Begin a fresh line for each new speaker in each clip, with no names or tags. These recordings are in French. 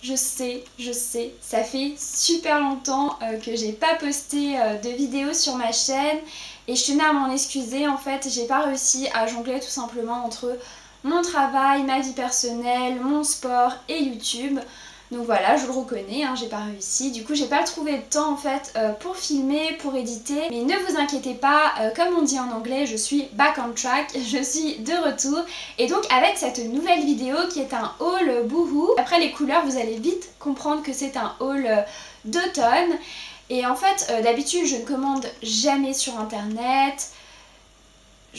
je sais, ça fait super longtemps que j'ai pas posté de vidéo sur ma chaîne et je tenais à m'en excuser. En fait, j'ai pas réussi à jongler tout simplement entre mon travail, ma vie personnelle, mon sport et YouTube. Donc voilà, je le reconnais, hein, j'ai pas réussi. Du coup, j'ai pas trouvé le temps en fait pour filmer, pour éditer. Mais ne vous inquiétez pas, comme on dit en anglais, je suis back on track, je suis de retour. Et donc avec cette nouvelle vidéo qui est un haul boohoo. Après les couleurs, vous allez vite comprendre que c'est un haul d'automne. Et en fait, d'habitude, je ne commande jamais sur internet.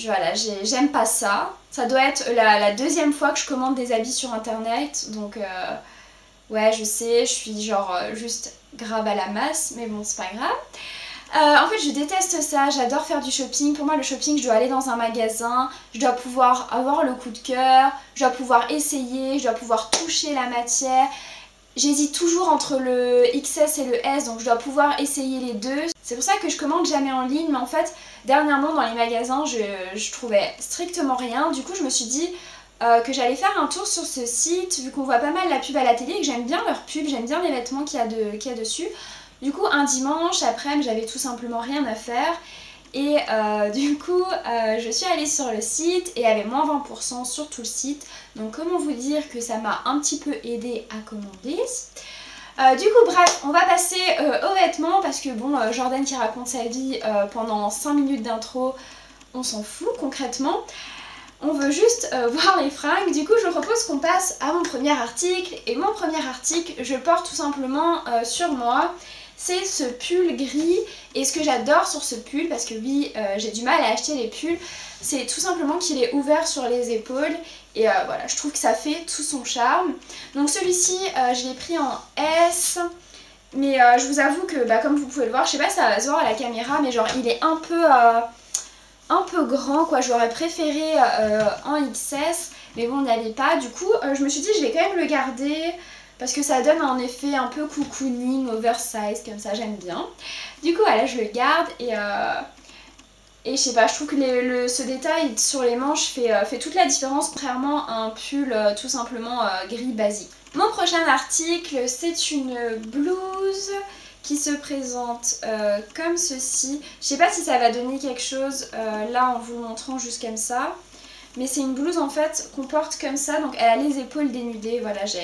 Voilà, j'aime pas ça. Ça doit être la deuxième fois que je commande des habits sur internet. Donc ouais, je sais, je suis genre juste grave à la masse, mais bon, c'est pas grave. En fait, je déteste ça, j'adore faire du shopping. Pour moi, le shopping, je dois aller dans un magasin, je dois pouvoir avoir le coup de cœur, je dois pouvoir essayer, je dois pouvoir toucher la matière. J'hésite toujours entre le XS et le S, donc je dois pouvoir essayer les deux. C'est pour ça que je commande jamais en ligne, mais en fait, dernièrement dans les magasins, je trouvais strictement rien. Du coup, je me suis dit que j'allais faire un tour sur ce site, vu qu'on voit pas mal la pub à la télé et que j'aime bien leur pub, j'aime bien les vêtements qu'il y a dessus. Du coup, un dimanche après, j'avais tout simplement rien à faire. Et du coup, je suis allée sur le site et il y avait moins 20% sur tout le site. Donc comment vous dire que ça m'a un petit peu aidé à commander. Du coup, bref, on va passer aux vêtements parce que bon, Jordan qui raconte sa vie pendant 5 minutes d'intro, on s'en fout concrètement. On veut juste voir les fringues. Du coup, je propose qu'on passe à mon premier article. Et mon premier article, je le porte tout simplement sur moi. C'est ce pull gris. Et ce que j'adore sur ce pull, parce que oui, j'ai du mal à acheter les pulls, c'est tout simplement qu'il est ouvert sur les épaules. Et voilà, je trouve que ça fait tout son charme. Donc celui-ci, je l'ai pris en S. Mais je vous avoue que, comme vous pouvez le voir, je sais pas si ça va se voir à la caméra, mais genre il est un peu grand quoi, j'aurais préféré en XS, mais bon, on n'y allait pas. Du coup, je me suis dit je vais quand même le garder parce que ça donne un effet un peu cocooning, oversize, comme ça, j'aime bien. Du coup, voilà, je le garde et je sais pas, je trouve que ce détail sur les manches fait toute la différence, contrairement à un pull tout simplement gris basique. Mon prochain article, c'est une blouse qui se présente comme ceci. Je sais pas si ça va donner quelque chose là en vous le montrant juste comme ça. Mais c'est une blouse en fait qu'on porte comme ça. Donc elle a les épaules dénudées. Voilà, je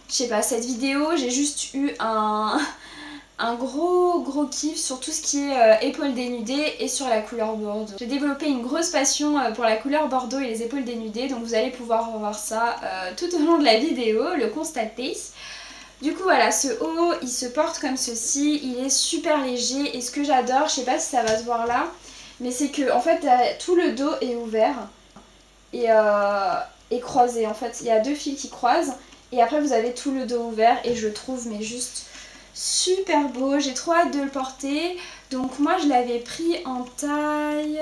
sais pas, cette vidéo, j'ai juste eu un gros kiff sur tout ce qui est épaules dénudées et sur la couleur bordeaux. J'ai développé une grosse passion pour la couleur bordeaux et les épaules dénudées. Donc vous allez pouvoir voir ça tout au long de la vidéo, le constater. Du coup voilà, ce haut il se porte comme ceci, il est super léger et ce que j'adore, je sais pas si ça va se voir là, mais c'est que en fait tout le dos est ouvert et croisé en fait. Il y a deux fils qui croisent et après vous avez tout le dos ouvert et je le trouve mais juste super beau, j'ai trop hâte de le porter. Donc moi je l'avais pris en taille...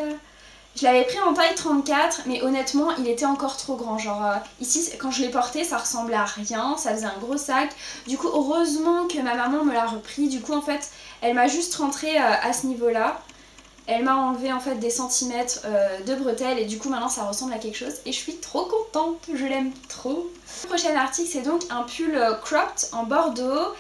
Je l'avais pris en taille 34, mais honnêtement, il était encore trop grand. Genre, ici, quand je l'ai porté, ça ressemblait à rien, ça faisait un gros sac. Du coup, heureusement que ma maman me l'a repris. Du coup, en fait, elle m'a juste rentré à ce niveau-là. Elle m'a enlevé, en fait, des centimètres de bretelles. Et du coup, maintenant, ça ressemble à quelque chose. Et je suis trop contente, je l'aime trop. Le prochain article, c'est donc un pull cropped en bordeaux.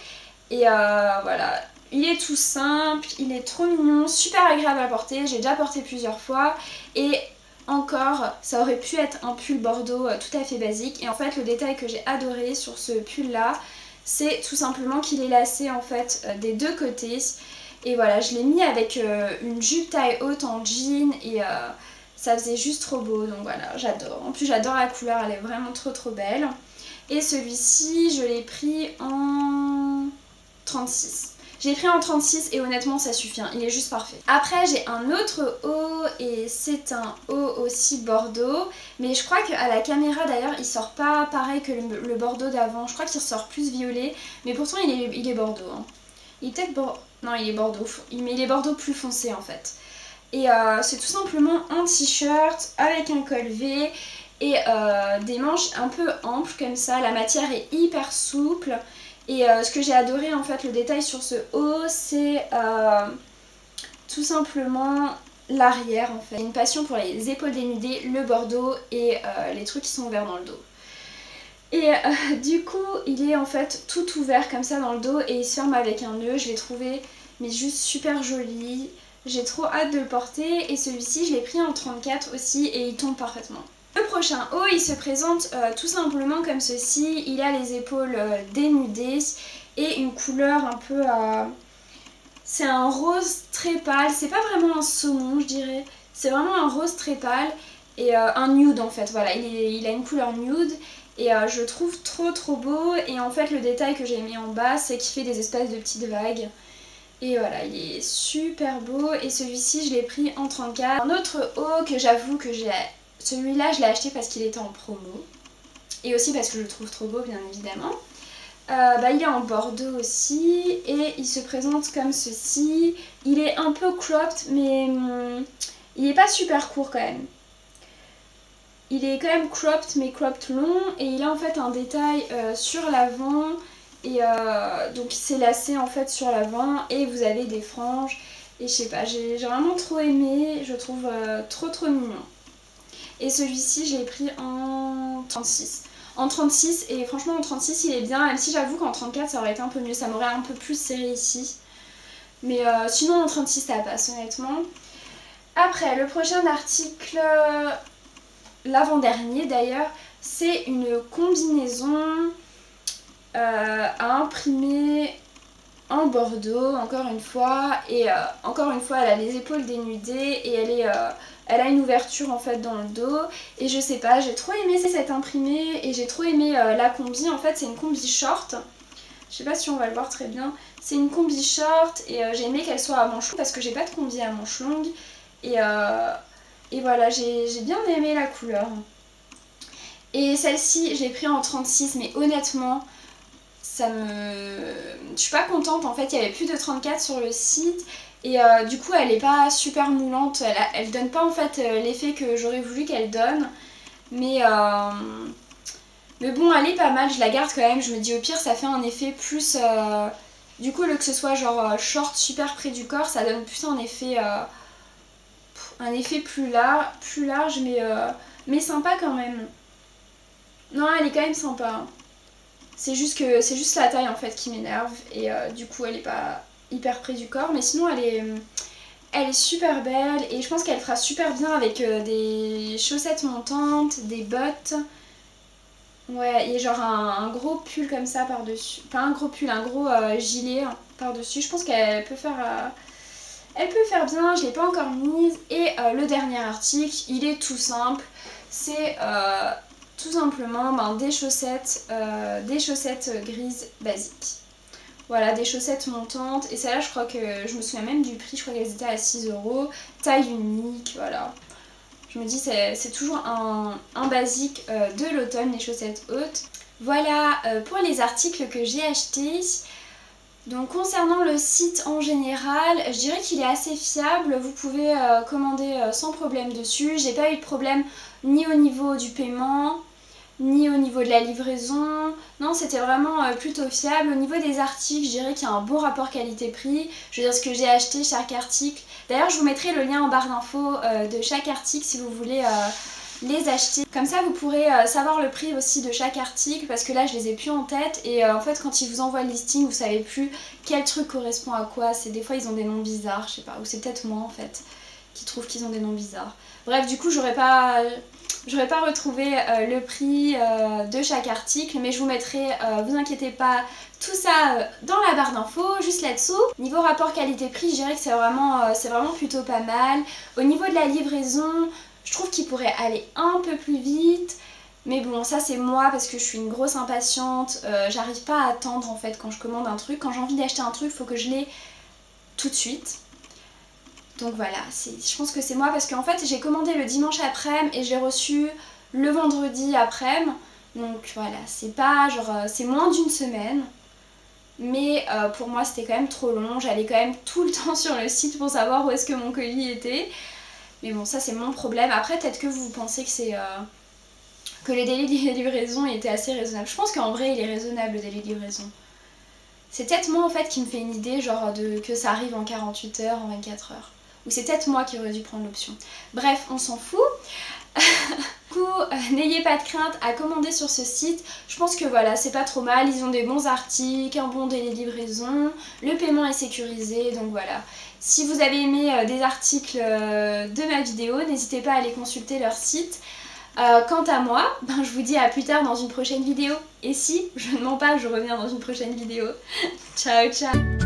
Et voilà... Il est tout simple, il est trop mignon, super agréable à porter, j'ai déjà porté plusieurs fois et encore ça aurait pu être un pull bordeaux tout à fait basique. Et en fait le détail que j'ai adoré sur ce pull là, c'est tout simplement qu'il est lacé en fait des deux côtés. Et voilà, je l'ai mis avec une jupe taille haute en jean et ça faisait juste trop beau, donc voilà, j'adore. En plus j'adore la couleur, elle est vraiment trop belle. Et celui-ci je l'ai pris en 36. J'ai pris en 36 et honnêtement ça suffit, hein, il est juste parfait. Après j'ai un autre haut et c'est un haut aussi bordeaux. Mais je crois qu'à la caméra d'ailleurs il sort pas pareil que le bordeaux d'avant. Je crois qu'il ressort plus violet. Mais pourtant il est bordeaux. Hein. Il est peut-être bordeaux. Non il est bordeaux. Mais il est bordeaux plus foncé en fait. Et c'est tout simplement un t-shirt avec un col V et des manches un peu amples comme ça. La matière est hyper souple. Et ce que j'ai adoré en fait, le détail sur ce haut, c'est tout simplement l'arrière en fait. J'ai une passion pour les épaules dénudées, le bordeaux et les trucs qui sont ouverts dans le dos. Et Et du coup il est en fait tout ouvert comme ça dans le dos et il se ferme avec un nœud. Je l'ai trouvé mais juste super joli. J'ai trop hâte de le porter et celui-ci je l'ai pris en 34 aussi et il tombe parfaitement. Le prochain haut il se présente tout simplement comme ceci. Il a les épaules dénudées et une couleur un peu... c'est un rose très pâle, c'est pas vraiment un saumon je dirais. C'est vraiment un rose très pâle et un nude en fait, voilà, il a une couleur nude. Et je le trouve trop beau et en fait le détail que j'ai mis en bas c'est qu'il fait des espèces de petites vagues. Et voilà, il est super beau et celui-ci je l'ai pris en 34. Un autre haut que j'avoue que j'ai... Celui-là je l'ai acheté parce qu'il était en promo. Et aussi parce que je le trouve trop beau bien évidemment. Il est en bordeaux aussi et il se présente comme ceci. Il est un peu cropped mais il est pas super court quand même. Il est quand même cropped mais cropped long et il a en fait un détail sur l'avant et donc c'est lacé en fait sur l'avant et vous avez des franges et je sais pas, j'ai vraiment trop aimé, je trouve trop mignon. Et celui-ci je l'ai pris en 36. En 36 et franchement en 36 il est bien, même si j'avoue qu'en 34 ça aurait été un peu mieux, ça m'aurait un peu plus serré ici. Mais sinon en 36 ça passe honnêtement. Après le prochain article... L'avant-dernier d'ailleurs, c'est une combinaison à imprimer en bordeaux, encore une fois. Et encore une fois, elle a les épaules dénudées et elle a une ouverture en fait dans le dos. Et je sais pas, j'ai trop aimé cette imprimée et j'ai trop aimé la combi. En fait, c'est une combi short. Je sais pas si on va le voir très bien. C'est une combi short et j'ai aimé qu'elle soit à manches longues parce que j'ai pas de combi à manches longues. Et voilà, j'ai bien aimé la couleur. Et celle-ci, je l'ai pris en 36, mais honnêtement, je suis pas contente. En fait, il y avait plus de 34 sur le site. Et du coup, elle est pas super moulante. Elle donne pas en fait l'effet que j'aurais voulu qu'elle donne. Mais bon, elle est pas mal. Je la garde quand même. Je me dis au pire, ça fait un effet plus... Du coup, le que ce soit genre short super près du corps, ça donne plus un effet... plus large mais sympa quand même. Non, elle est quand même sympa. C'est juste la taille en fait qui m'énerve et du coup elle est pas hyper près du corps, mais sinon elle est super belle et je pense qu'elle fera super bien avec des chaussettes montantes, des bottes. Ouais, et genre un gros pull comme ça par dessus, pas un gros pull, un gros gilet par dessus. Je pense qu'elle peut faire elle peut faire bien, je ne l'ai pas encore mise. Et le dernier article, il est tout simple. C'est tout simplement des chaussettes grises basiques. Voilà, des chaussettes montantes. Et celle-là, je crois que je me souviens même du prix, je crois qu'elles étaient à 6 €. Taille unique, voilà. Je me dis, c'est toujours un basique de l'automne, les chaussettes hautes. Voilà pour les articles que j'ai achetés. Donc concernant le site en général, je dirais qu'il est assez fiable, vous pouvez commander sans problème dessus. J'ai pas eu de problème ni au niveau du paiement, ni au niveau de la livraison. Non, c'était vraiment plutôt fiable. Au niveau des articles, je dirais qu'il y a un bon rapport qualité-prix. Je veux dire ce que j'ai acheté, chaque article. D'ailleurs, je vous mettrai le lien en barre d'infos de chaque article si vous voulez... les acheter. Comme ça vous pourrez savoir le prix aussi de chaque article parce que là je les ai plus en tête et en fait quand ils vous envoient le listing vous savez plus quel truc correspond à quoi. C'est des fois ils ont des noms bizarres, je sais pas, ou c'est peut-être moi en fait qui trouve qu'ils ont des noms bizarres. Bref, du coup j'aurais pas retrouvé le prix de chaque article, mais je vous mettrai, vous inquiétez pas, tout ça dans la barre d'infos, juste là-dessous. Niveau rapport qualité-prix, je dirais que c'est vraiment plutôt pas mal. Au niveau de la livraison, je trouve qu'il pourrait aller un peu plus vite, mais bon, ça c'est moi parce que je suis une grosse impatiente, j'arrive pas à attendre en fait quand je commande un truc. Quand j'ai envie d'acheter un truc, il faut que je l'ai tout de suite. Donc voilà, je pense que c'est moi parce qu'en fait j'ai commandé le dimanche après-midi et j'ai reçu le vendredi après-midi. Donc voilà, c'est pas genre, c'est moins d'une semaine. Mais pour moi c'était quand même trop long, j'allais quand même tout le temps sur le site pour savoir où est-ce que mon colis était. Mais bon, ça c'est mon problème. Après, peut-être que vous pensez que les délais de livraison étaient assez raisonnables. Je pense qu'en vrai, il est raisonnable le délai de livraison. C'est peut-être moi en fait qui me fait une idée, genre que ça arrive en 48 heures, en 24 heures. Ou c'est peut-être moi qui aurais dû prendre l'option. Bref, on s'en fout. n'ayez pas de crainte à commander sur ce site. Je pense que voilà, c'est pas trop mal, ils ont des bons articles, un bon délai de livraison, le paiement est sécurisé, donc voilà. Si vous avez aimé des articles de ma vidéo, n'hésitez pas à aller consulter leur site. Quant à moi, je vous dis à plus tard dans une prochaine vidéo. Et si je ne mens pas, je reviens dans une prochaine vidéo. Ciao ciao.